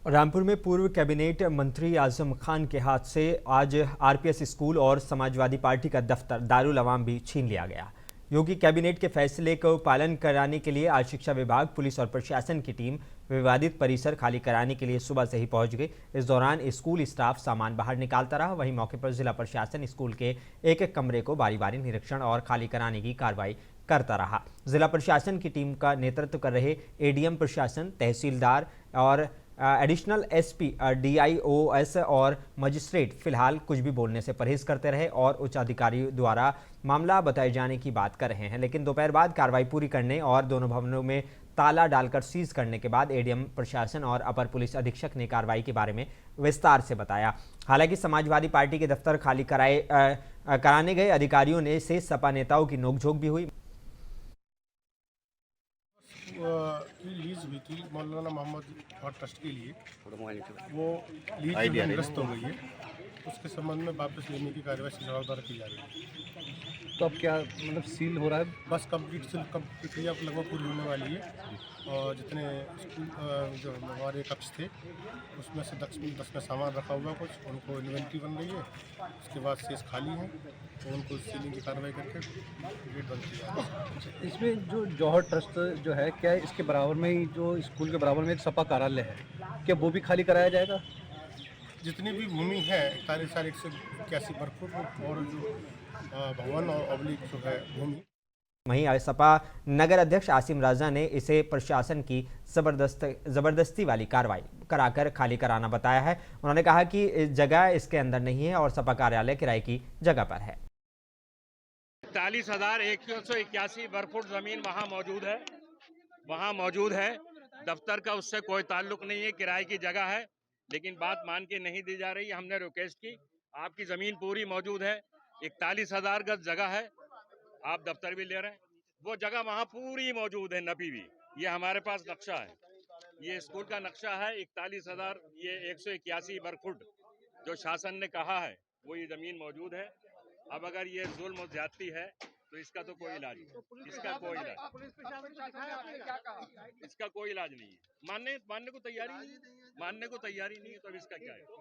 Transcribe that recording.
रामपुर में पूर्व कैबिनेट मंत्री आजम खान के हाथ से आज आरपीएस स्कूल और समाजवादी पार्टी का दफ्तर दारुल अवाम भी छीन लिया गया। योगी कैबिनेट के फैसले को पालन कराने के लिए आज शिक्षा विभाग, पुलिस और प्रशासन की टीम विवादित परिसर खाली कराने के लिए सुबह से ही पहुंच गई। इस दौरान स्कूल स्टाफ सामान बाहर निकालता रहा। वहीं मौके पर जिला प्रशासन स्कूल के एक एक कमरे को बारी बारी निरीक्षण और खाली कराने की कार्रवाई करता रहा। जिला प्रशासन की टीम का नेतृत्व कर रहे एडीएम प्रशासन, तहसीलदार और एडिशनल एसपी, डीआईओएस और मजिस्ट्रेट फिलहाल कुछ भी बोलने से परहेज करते रहे और उच्च अधिकारियों द्वारा मामला बताए जाने की बात कर रहे हैं। लेकिन दोपहर बाद कार्रवाई पूरी करने और दोनों भवनों में ताला डालकर सीज करने के बाद एडीएम प्रशासन और अपर पुलिस अधीक्षक ने कार्रवाई के बारे में विस्तार से बताया। हालांकि समाजवादी पार्टी के दफ्तर खाली कराने गए अधिकारियों ने से सपा नेताओं की नोकझोंक भी हुई। की लीज हुई थी मौलाना मोहम्मद और ट्रस्ट के लिए, वो लीज निरस्त हो गई है। उसके संबंध में वापस लेने की कार्यवाही सील द्वारा की जा रही है। तो अब क्या मतलब सील हो रहा है? बस कंप्लीट सील प्रक्रिया लगभग पूरी होने वाली है और जितने स्कूल जो हमारे कक्ष थे उसमें से 10 में सामान रखा हुआ, कुछ उनको इन्वेंट्री बन रही है। उसके बाद शेष खाली हैं तो उनको सीलिंग की कार्रवाई करके गेट बंद किया है। इसमें जो जौहर ट्रस्ट जो है, क्या इसके बराबर में ही जो स्कूल के बराबर में एक सपा कार्यालय है, क्या वो भी खाली कराया जाएगा? जितनी भी भूमि है 4181 वर्ग फुट और जो भवन और ऑब्लिक जो है भूमि। वहीं सपा नगर अध्यक्ष आसिम राजा ने इसे प्रशासन की जबरदस्ती वाली कार्रवाई कराकर खाली कराना बताया है। उन्होंने कहा कि जगह इसके अंदर नहीं है और सपा कार्यालय किराए की जगह पर है। 4181 वर्ग फुट जमीन वहां मौजूद है। दफ्तर का उससे कोई ताल्लुक नहीं है, किराए की जगह है। लेकिन बात मान के नहीं दी जा रही। हमने रिक्वेस्ट की, आपकी जमीन पूरी मौजूद है, 41,000 गज जगह है, आप दफ्तर भी ले रहे हैं, वो जगह वहां पूरी मौजूद है, नपी भी। ये हमारे पास नक्शा है, ये स्कूल का नक्शा है। 41,000 ये 181 वर्ग फुट जो शासन ने कहा है वो ये जमीन मौजूद है। अब अगर ये जुल्म और ज्यादती है तो इसका तो कोई इलाज नहीं, इसका कोई इलाज नहीं है। मानने को तैयारी नहीं है, तो अब इसका क्या है।